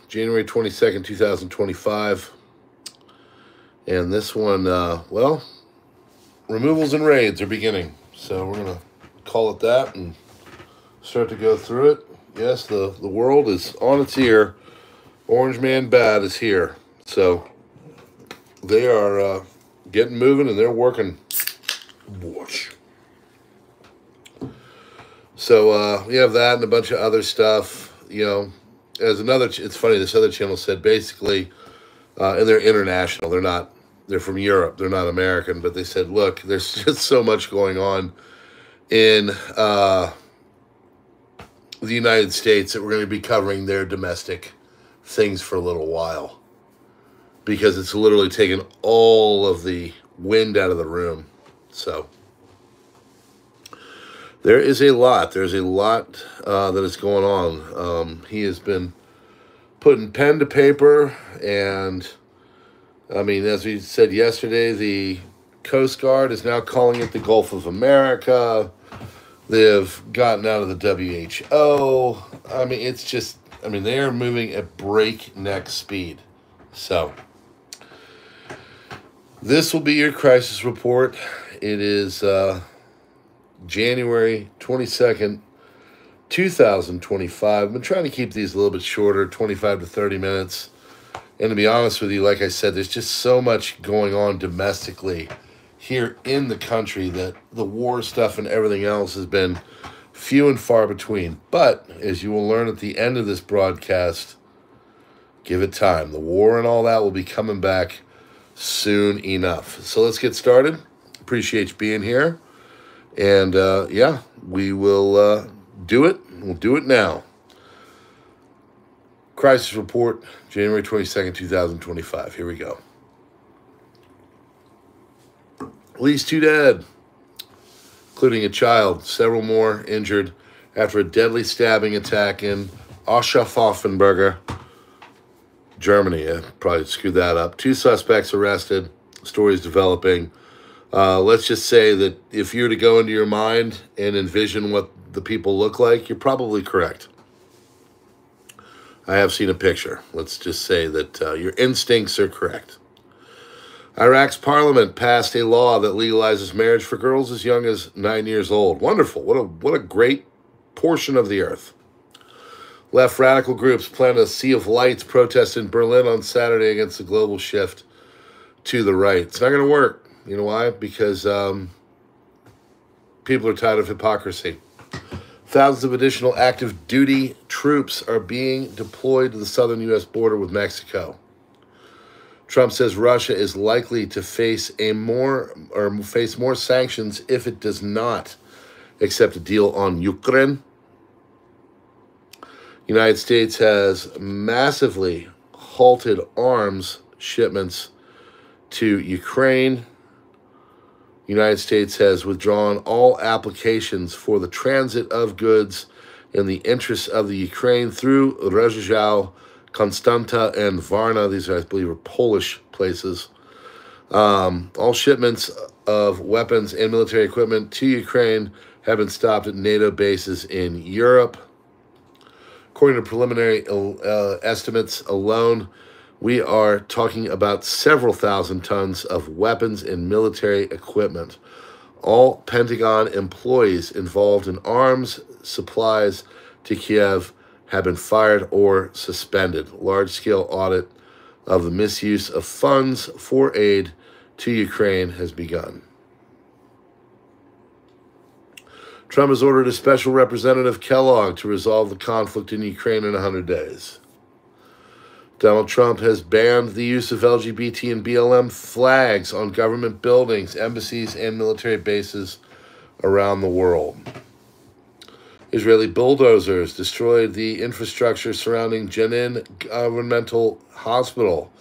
January 22nd, 2025. And this one, well, removals and raids are beginning. So we're going to call it that and start to go through it. Yes, the world is on its ear. Orange Man Bad is here. So they are getting moving and they're working. Watch. So we have that and a bunch of other stuff. You know, as another, it's funny, this other channel said basically, and they're international. They're from Europe. They're not American. But they said, look, there's just so much going on in the United States that we're going to be covering their domestic things for a little while. Because it's literally taken all of the wind out of the room. So there is a lot. There's a lot that is going on. He has been putting pen to paper, and I mean, as we said yesterday, the Coast Guard is now calling it the Gulf of America. They've gotten out of the WHO. I mean, it's just, I mean, they are moving at breakneck speed. So this will be your crisis report. It is January 22nd, 2025. I've been trying to keep these a little bit shorter, 25 to 30 minutes. And to be honest with you, like I said, there's just so much going on domestically here in the country that the war stuff and everything else has been few and far between. But as you will learn at the end of this broadcast, give it time. The war and all that will be coming back soon enough. So let's get started. Appreciate you being here. And yeah, we will do it. We'll do it now. Crisis report, January 22nd, 2025. Here we go. At least 2 dead, including a child. Several more injured after a deadly stabbing attack in Aschaffenburger, Germany. I probably screwed that up. 2 suspects arrested. Stories developing. Let's just say that if you were to go into your mind and envision what the people look like, you're probably correct. I have seen a picture. Let's just say that your instincts are correct. Iraq's parliament passed a law that legalizes marriage for girls as young as 9 years old. Wonderful. What a great portion of the earth. Left radical groups plan a Sea of Lights protest in Berlin on Saturday against the global shift to the right. It's not going to work. You know why? Because people are tired of hypocrisy. Thousands of additional active duty troops are being deployed to the southern U.S. border with Mexico. Trump says Russia is likely to face more sanctions if it does not accept a deal on Ukraine. United States has massively halted arms shipments to Ukraine. United States has withdrawn all applications for the transit of goods in the interests of the Ukraine through Rzeszów, Konstanta, and Varna. These, I believe, are Polish places. All shipments of weapons and military equipment to Ukraine have been stopped at NATO bases in Europe. According to preliminary estimates alone, we are talking about several thousand tons of weapons and military equipment. All Pentagon employees involved in arms supplies to Kiev have been fired or suspended. Large-scale audit of the misuse of funds for aid to Ukraine has begun. Trump has ordered a special representative, Kellogg, to resolve the conflict in Ukraine in 100 days. Donald Trump has banned the use of LGBT and BLM flags on government buildings, embassies, and military bases around the world. Israeli bulldozers destroyed the infrastructure surrounding Jenin Governmental Hospital.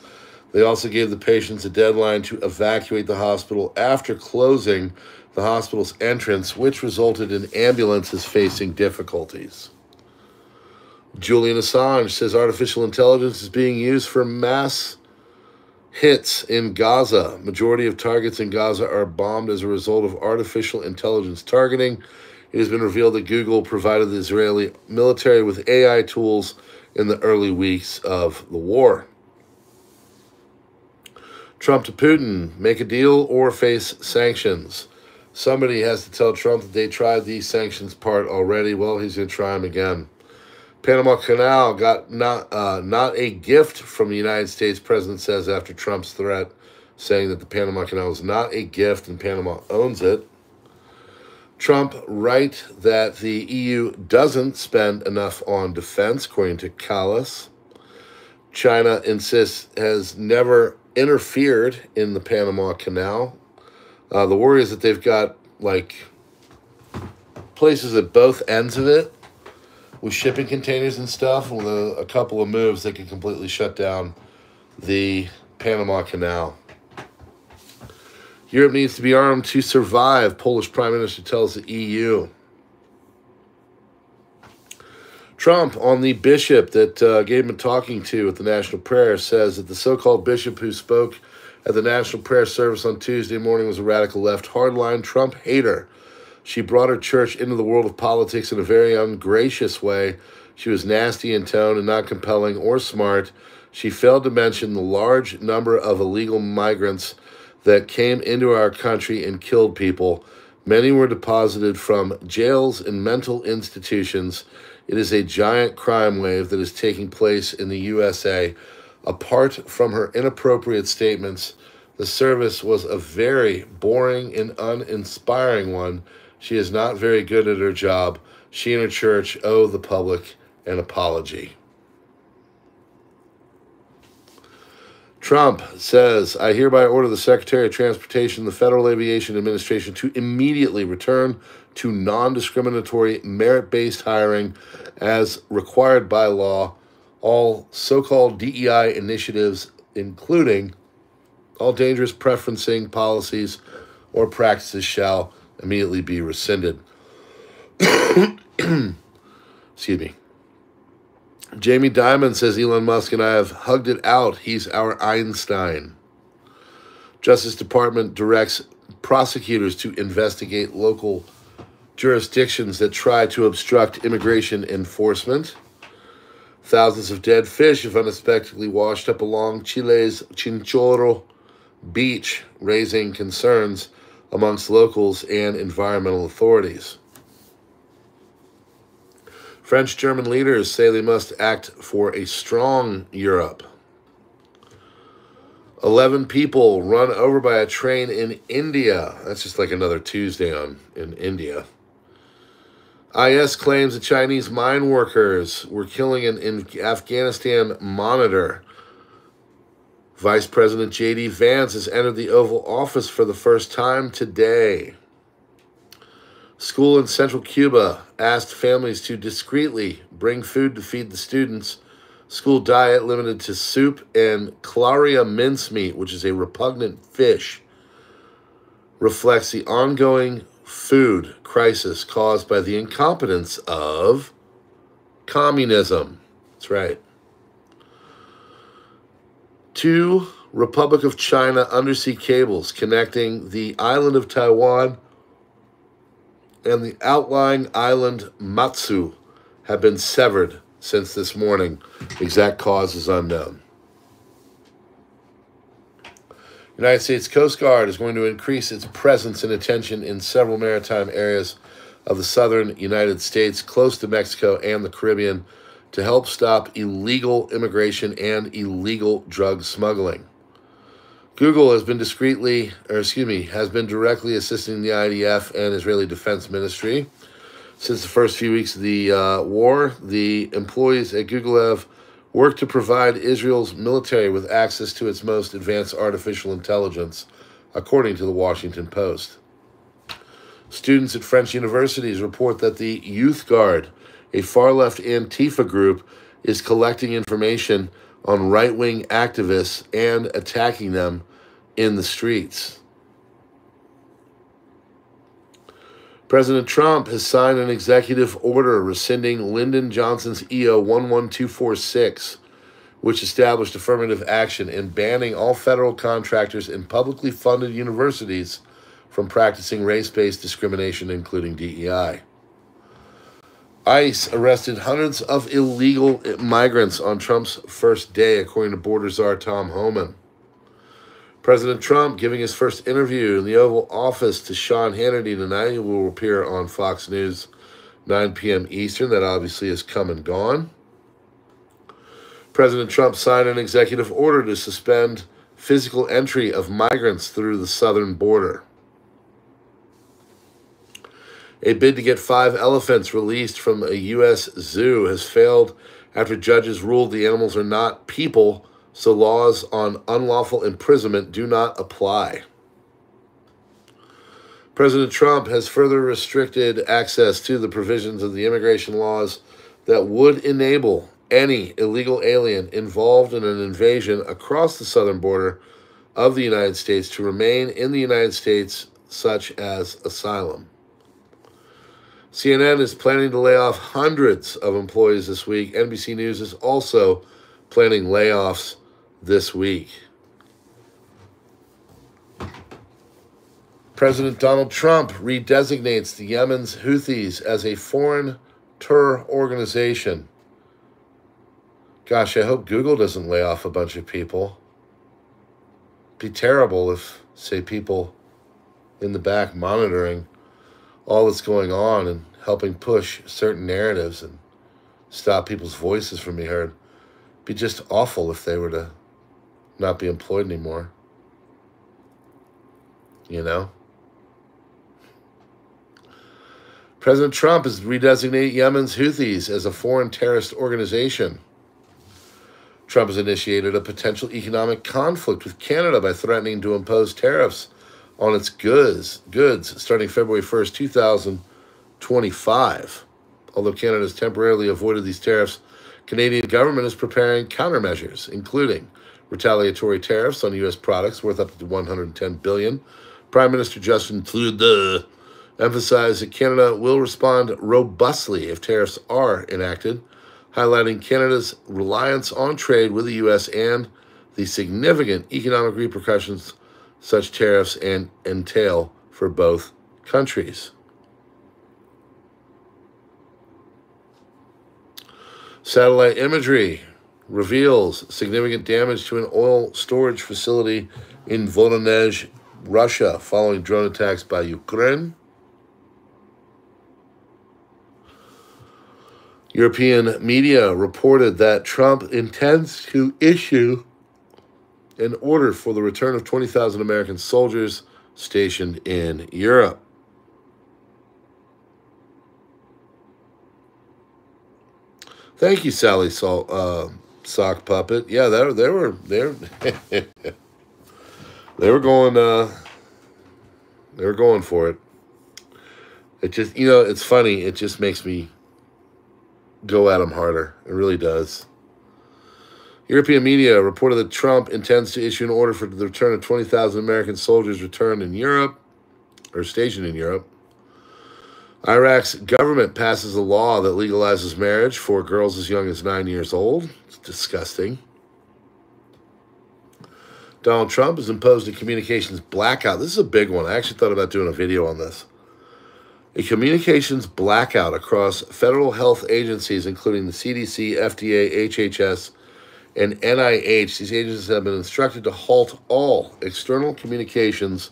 They also gave the patients a deadline to evacuate the hospital after closing the hospital's entrance, which resulted in ambulances facing difficulties. Julian Assange says artificial intelligence is being used for mass hits in Gaza. Majority of targets in Gaza are bombed as a result of artificial intelligence targeting. It has been revealed that Google provided the Israeli military with AI tools in the early weeks of the war. Trump to Putin, make a deal or face sanctions. Somebody has to tell Trump that they tried the sanctions part already. Well, he's going to try them again. Panama Canal got not a gift from the United States, President says after Trump's threat, saying that the Panama Canal is not a gift and Panama owns it. Trump right that the EU doesn't spend enough on defense, according to Callas. China insists has never interfered in the Panama Canal. The worry is that they've got, like, places at both ends of it with shipping containers and stuff. With a couple of moves, they could completely shut down the Panama Canal. Europe needs to be armed to survive, Polish Prime Minister tells the EU. Trump, on the bishop that gave him a talking to at the National Prayer, says that the so-called bishop who spoke at the National Prayer service on Tuesday morning was a radical left hardline Trump hater. She brought her church into the world of politics in a very ungracious way. She was nasty in tone and not compelling or smart. She failed to mention the large number of illegal migrants that came into our country and killed people. Many were deposited from jails and mental institutions. It is a giant crime wave that is taking place in the USA. Apart from her inappropriate statements, the service was a very boring and uninspiring one. She is not very good at her job. She and her church owe the public an apology. Trump says, I hereby order the Secretary of Transportation, the Federal Aviation Administration, to immediately return to non-discriminatory, merit-based hiring as required by law. All so-called DEI initiatives, including all dangerous preferencing policies or practices, shall immediately be rescinded. Excuse me. Jamie Dimon says Elon Musk and I have hugged it out. He's our Einstein. Justice Department directs prosecutors to investigate local jurisdictions that try to obstruct immigration enforcement. Thousands of dead fish have unexpectedly washed up along Chile's Chinchorro beach, raising concerns amongst locals and environmental authorities. French-German leaders say they must act for a strong Europe. 11 people run over by a train in India. That's just like another Tuesday in India. IS claims the Chinese mine workers were killing an Afghanistan monitor. Vice President J.D. Vance has entered the Oval Office for the first time today. School in central Cuba asked families to discreetly bring food to feed the students. School diet limited to soup and claria mincemeat, which is a repugnant fish, reflects the ongoing food crisis caused by the incompetence of communism. That's right. 2 Republic of China undersea cables connecting the island of Taiwan and the outlying island Matsu have been severed since this morning. The exact cause is unknown. United States Coast Guard is going to increase its presence and attention in several maritime areas of the southern United States, close to Mexico and the Caribbean, to help stop illegal immigration and illegal drug smuggling. Google has been has been directly assisting the IDF and Israeli Defense Ministry. Since the first few weeks of the war, the employees at Google have worked to provide Israel's military with access to its most advanced artificial intelligence, according to the Washington Post. Students at French universities report that the Youth Guard, a far-left Antifa group, is collecting information on right-wing activists and attacking them in the streets. President Trump has signed an executive order rescinding Lyndon Johnson's EO 11246, which established affirmative action in banning all federal contractors in publicly funded universities from practicing race-based discrimination, including DEI. ICE arrested hundreds of illegal migrants on Trump's first day, according to border czar Tom Homan. President Trump giving his first interview in the Oval Office to Sean Hannity tonight. He will appear on Fox News, 9 p.m. Eastern. That obviously has come and gone. President Trump signed an executive order to suspend physical entry of migrants through the southern border. A bid to get 5 elephants released from a U.S. zoo has failed after judges ruled the animals are not people, so laws on unlawful imprisonment do not apply. President Trump has further restricted access to the provisions of the immigration laws that would enable any illegal alien involved in an invasion across the southern border of the United States to remain in the United States, such as asylum. CNN is planning to lay off hundreds of employees this week. NBC News is also planning layoffs this week. President Donald Trump redesignates the Yemen's Houthis as a foreign terror organization. Gosh, I hope Google doesn't lay off a bunch of people. It'd be terrible if, say, people in the back monitoring all that's going on and helping push certain narratives and stop people's voices from being heard. It'd be just awful if they were to not be employed anymore. You know? President Trump has redesignated Yemen's Houthis as a foreign terrorist organization. Trump has initiated a potential economic conflict with Canada by threatening to impose tariffs on its goods starting February 1st, 2025. Although Canada has temporarily avoided these tariffs, Canadian government is preparing countermeasures, including retaliatory tariffs on U.S. products worth up to $110 billion. Prime Minister Justin Trudeau emphasized that Canada will respond robustly if tariffs are enacted, highlighting Canada's reliance on trade with the U.S. and the significant economic repercussions such tariffs entail for both countries. Satellite imagery reveals significant damage to an oil storage facility in Voronezh, Russia, following drone attacks by Ukraine. European media reported that Trump intends to issue an order for the return of 20,000 American soldiers stationed in Europe. Thank you, Sally Sock Puppet. Yeah, they were going for it. It just, it's funny. It just makes me go at them harder. It really does. European media reported that Trump intends to issue an order for the return of 20,000 American soldiers returned in Europe, or stationed in Europe. Iraq's government passes a law that legalizes marriage for girls as young as 9 years old. It's disgusting. Donald Trump has imposed a communications blackout. This is a big one. I actually thought about doing a video on this. A communications blackout across federal health agencies, including the CDC, FDA, HHS, and NIH. These agencies have been instructed to halt all external communications,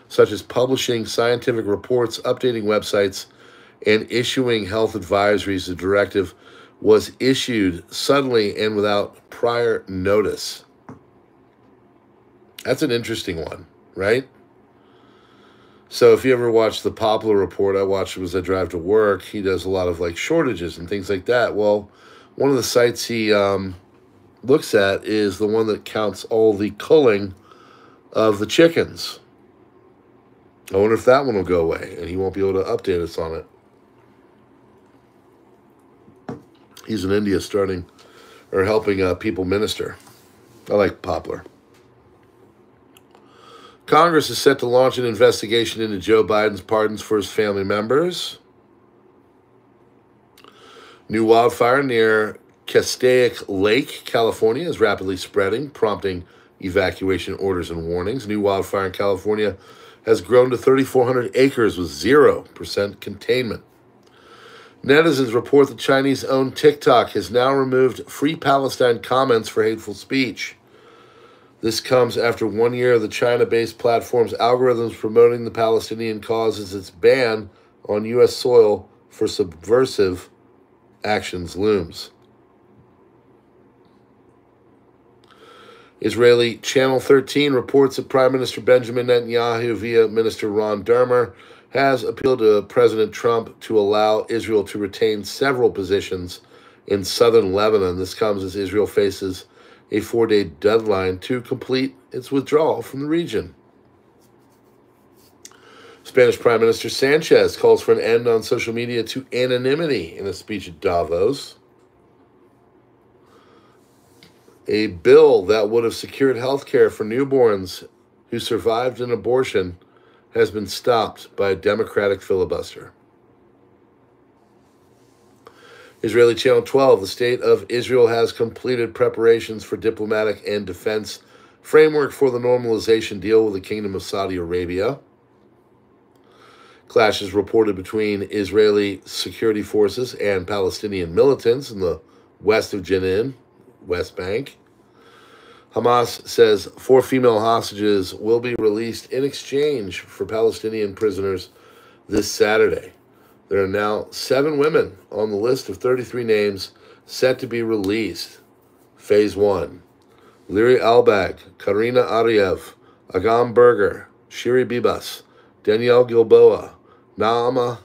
such as publishing scientific reports, updating websites, and issuing health advisories. The directive was issued suddenly and without prior notice. That's an interesting one, right? So if you ever watch the Poplar Report, I watch it as I drive to work. He does a lot of shortages and things like that. Well, one of the sites he looks at is the one that counts all the culling of the chickens. I wonder if that one will go away and he won't be able to update us on it. He's in India helping people minister. I like Poplar. Congress is set to launch an investigation into Joe Biden's pardons for his family members. New wildfire near Castaic Lake, California, is rapidly spreading, prompting evacuation orders and warnings. New wildfire in California has grown to 3,400 acres with 0% containment. Netizens report that Chinese-owned TikTok has now removed Free Palestine comments for hateful speech. This comes after 1 year of the China-based platform's algorithms promoting the Palestinian cause as its ban on U.S. soil for subversive actions looms. Israeli Channel 13 reports that Prime Minister Benjamin Netanyahu, via Minister Ron Dermer, has appealed to President Trump to allow Israel to retain several positions in southern Lebanon. This comes as Israel faces a 4-day deadline to complete its withdrawal from the region. Spanish Prime Minister Sanchez calls for an end on social media to anonymity in a speech at Davos. A bill that would have secured health care for newborns who survived an abortion has been stopped by a Democratic filibuster. Israeli Channel 12, the state of Israel has completed preparations for diplomatic and defense framework for the normalization deal with the Kingdom of Saudi Arabia. Clashes reported between Israeli security forces and Palestinian militants in the west of Jenin, West Bank. Hamas says 4 female hostages will be released in exchange for Palestinian prisoners this Saturday. There are now 7 women on the list of 33 names set to be released. Phase 1. Liri Albag, Karina Ariev, Agam Berger, Shiri Bibas, Danielle Gilboa, Naama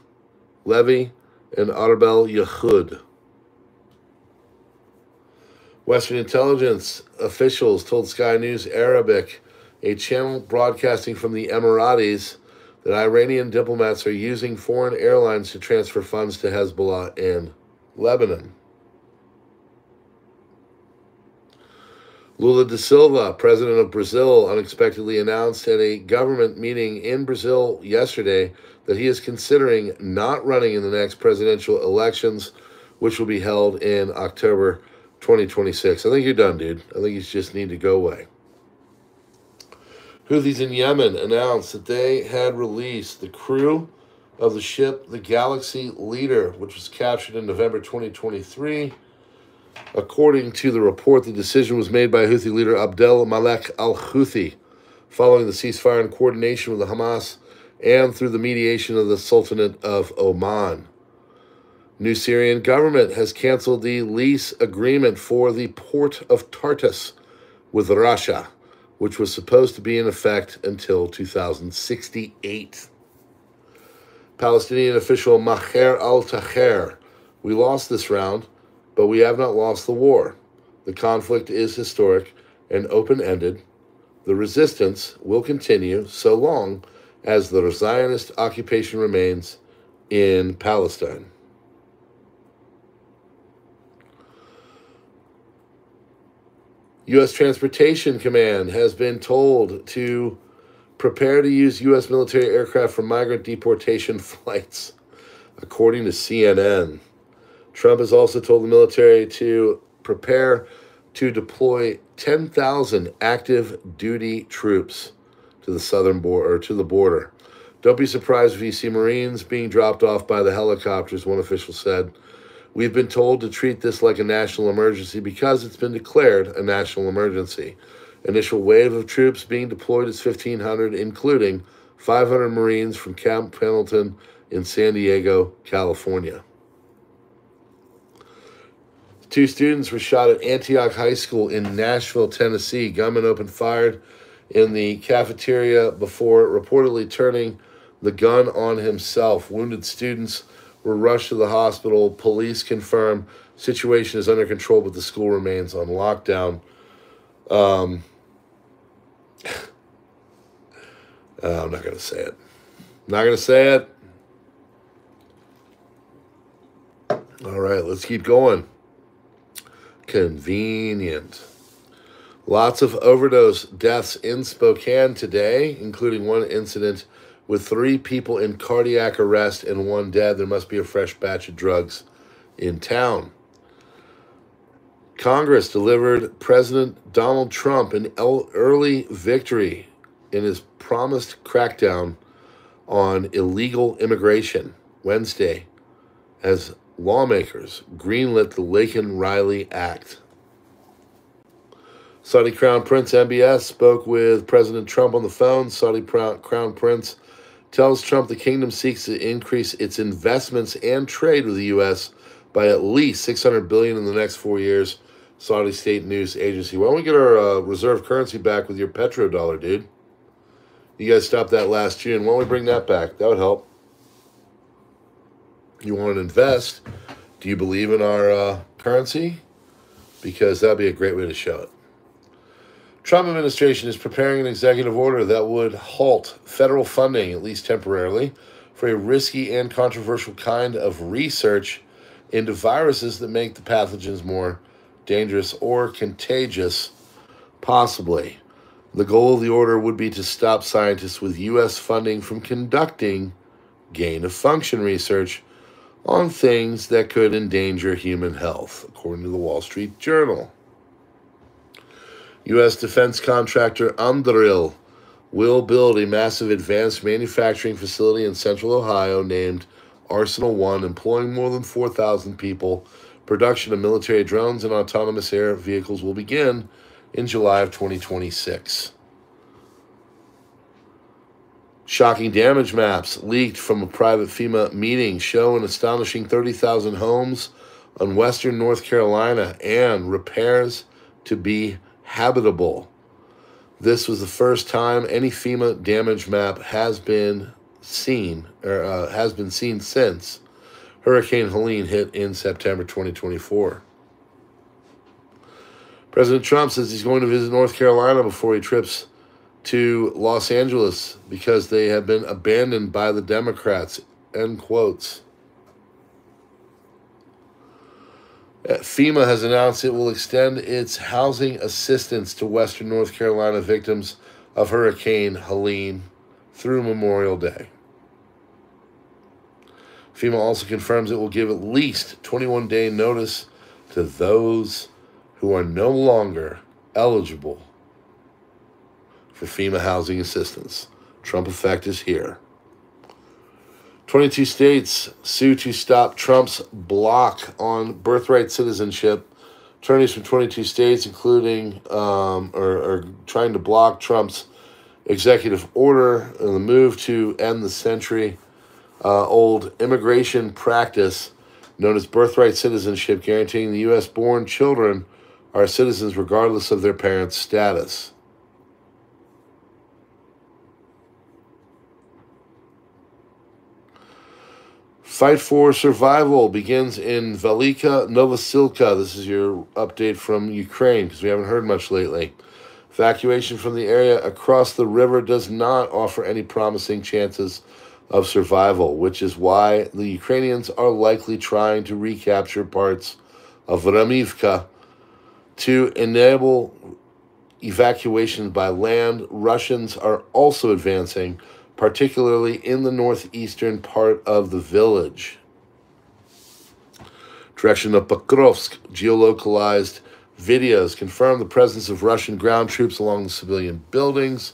Levy, and Arbel Yehud. Western intelligence officials told Sky News Arabic, a channel broadcasting from the Emiratis, that Iranian diplomats are using foreign airlines to transfer funds to Hezbollah and Lebanon. Lula da Silva, president of Brazil, unexpectedly announced at a government meeting in Brazil yesterday that he is considering not running in the next presidential elections, which will be held in October 2026. I think you're done, dude. I think you just need to go away. Houthis in Yemen announced that they had released the crew of the ship, the Galaxy Leader, which was captured in November 2023. According to the report, the decision was made by Houthi leader Abdel Malek al-Houthi, following the ceasefire in coordination with the Hamas and through the mediation of the Sultanate of Oman. New Syrian government has canceled the lease agreement for the port of Tartus with Russia, which was supposed to be in effect until 2068. Palestinian official Maher al-Taher: "We lost this round, but we have not lost the war. The conflict is historic and open-ended. The resistance will continue so long as the Zionist occupation remains in Palestine." U.S. Transportation Command has been told to prepare to use U.S. military aircraft for migrant deportation flights, according to CNN. Trump has also told the military to prepare to deploy 10,000 active duty troops to the southern border, or to the border. Don't be surprised if you see Marines being dropped off by the helicopters, one official said. We've been told to treat this like a national emergency because it's been declared a national emergency. Initial wave of troops being deployed is 1,500, including 500 Marines from Camp Pendleton in San Diego, California. 2 students were shot at Antioch High School in Nashville, Tennessee. Gunman opened fire in the cafeteria before reportedly turning the gun on himself. Wounded students were rushed to the hospital. Police confirm situation is under control, but the school remains on lockdown. I'm not going to say it. Not going to say it. All right, let's keep going. Convenient. Lots of overdose deaths in Spokane today, including one incident with 3 people in cardiac arrest and 1 dead. There must be a fresh batch of drugs in town. Congress delivered President Donald Trump an early victory in his promised crackdown on illegal immigration Wednesday, as lawmakers greenlit the Laken-Riley Act. Saudi Crown Prince M.B.S. spoke with President Trump on the phone. Saudi Crown Prince tells Trump the kingdom seeks to increase its investments and trade with the U.S. by at least $600 billion in the next 4 years. Saudi State News Agency. Why don't we get our reserve currency back with your petrodollar, dude? You guys stopped that last June. Why don't we bring that back? That would help. You want to invest? Do you believe in our currency? Because that would be a great way to show it. Trump administration is preparing an executive order that would halt federal funding, at least temporarily, for a risky and controversial kind of research into viruses that make the pathogens more dangerous or contagious, possibly. The goal of the order would be to stop scientists with U.S. funding from conducting gain-of-function research on things that could endanger human health, according to the Wall Street Journal. U.S. defense contractor Anduril will build a massive advanced manufacturing facility in central Ohio named Arsenal One, employing more than 4,000 people. Production of military drones and autonomous air vehicles will begin in July of 2026. Shocking damage maps leaked from a private FEMA meeting show an astonishing 30,000 homes on western North Carolina and repairs to be habitable. This was the first time any FEMA damage map has been seen since Hurricane Helene hit in September 2024. President Trump says he's going to visit North Carolina before he trips to Los Angeles because they have been abandoned by the Democrats, end quotes. FEMA has announced it will extend its housing assistance to Western North Carolina victims of Hurricane Helene through Memorial Day. FEMA also confirms it will give at least 21-day notice to those who are no longer eligible for FEMA housing assistance. Trump effect is here. 22 states sue to stop Trump's block on birthright citizenship. Attorneys from 22 states, including, are trying to block Trump's executive order and the move to end the century-old immigration practice known as birthright citizenship, guaranteeing the U.S.-born children are citizens regardless of their parents' status. Fight for survival begins in Velika Novosilka. This is your update from Ukraine, because we haven't heard much lately. Evacuation from the area across the river does not offer any promising chances of survival, which is why the Ukrainians are likely trying to recapture parts of Ramivka to enable evacuation by land. Russians are also advancing, particularly in the northeastern part of the village. Direction of Pokrovsk, geolocalized videos confirm the presence of Russian ground troops along the civilian buildings.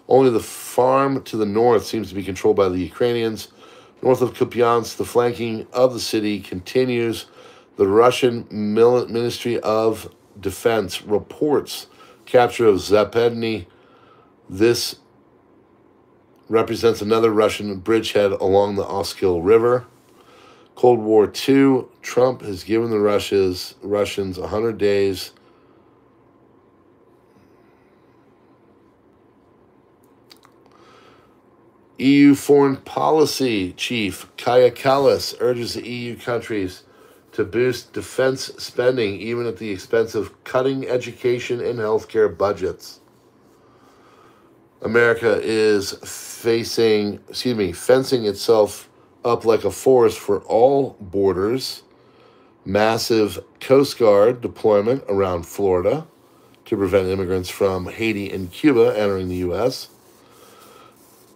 Only the farm to the north seems to be controlled by the Ukrainians. North of Kupiansk, the flanking of the city continues. The Russian Ministry of Defense reports capture of Zapedny. This represents another Russian bridgehead along the Oskil River. Cold War II, Trump has given the Russians 100 days EU Foreign Policy Chief Kaja Kallas urges the EU countries to boost defense spending even at the expense of cutting education and healthcare budgets. America is fencing itself up like a forest for all borders. Massive Coast Guard deployment around Florida to prevent immigrants from Haiti and Cuba entering the U.S.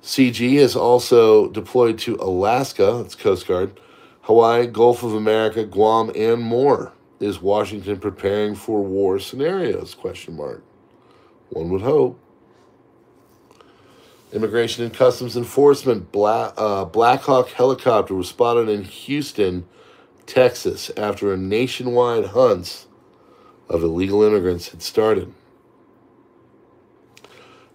CG has also deployed to Alaska, that's Coast Guard, Hawaii, Gulf of America, Guam, and more. Is Washington preparing for war scenarios? ? One would hope. Immigration and Customs Enforcement, Black Hawk helicopter was spotted in Houston Texas, after a nationwide hunt of illegal immigrants had started.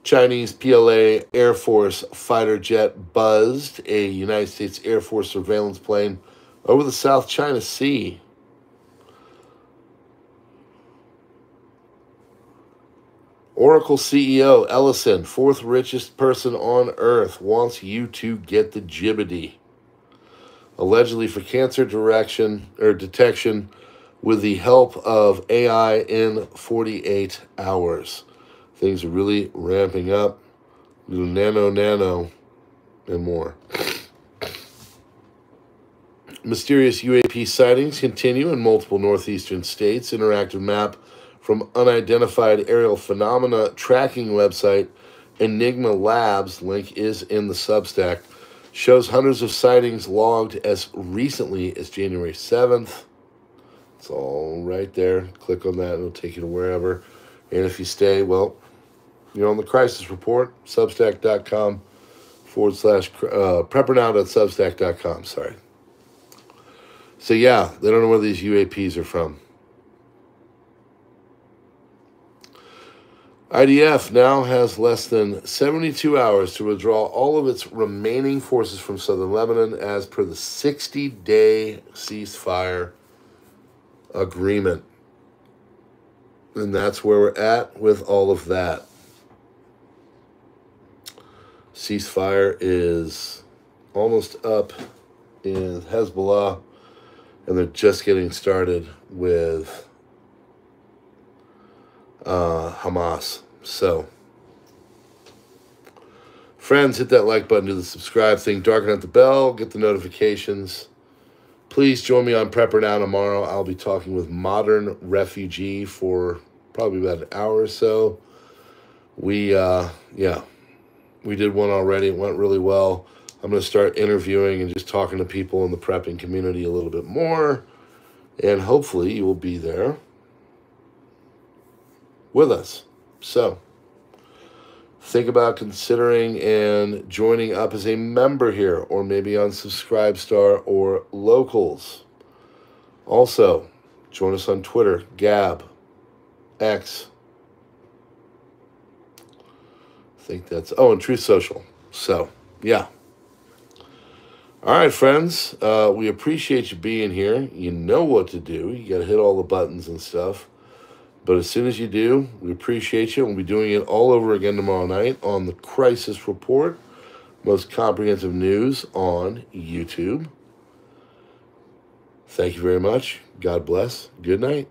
Chinese PLA Air Force fighter jet buzzed a United States Air Force surveillance plane over the South China Sea. Oracle CEO Ellison, fourth richest person on earth, wants you to get the jibbity. Allegedly for cancer detection with the help of AI in 48 hours. Things are really ramping up. Nano, and more. Mysterious UAP sightings continue in multiple northeastern states. Interactive map from unidentified aerial phenomena tracking website Enigma Labs, link is in the Substack, shows hundreds of sightings logged as recently as January 7th. It's all right there. Click on that and it'll take you to wherever. And if you stay, well, you're on the crisis report, substack.com / preppernow.substack.com. Sorry. So yeah, they don't know where these UAPs are from. IDF now has less than 72 hours to withdraw all of its remaining forces from southern Lebanon as per the 60-day ceasefire agreement. And that's where we're at with all of that. Ceasefire is almost up in Hezbollah, and they're just getting started with Hamas. So, friends, hit that like button, do the subscribe thing, darken out the bell, get the notifications. Please join me on PrepperNow tomorrow. I'll be talking with Modern Refugee for probably about an hour or so. We did one already. It went really well. I'm going to start interviewing and just talking to people in the prepping community a little bit more. And hopefully you will be there with us. So, think about considering and joining up as a member here, or maybe on Subscribestar or Locals. Also, join us on Twitter, Gab, X. I think that's, and Truth Social. So, yeah. All right, friends. We appreciate you being here. You know what to do. You got to hit all the buttons and stuff. But as soon as you do, we appreciate you. We'll be doing it all over again tomorrow night on the Crisis Report, most comprehensive news on YouTube. Thank you very much. God bless. Good night.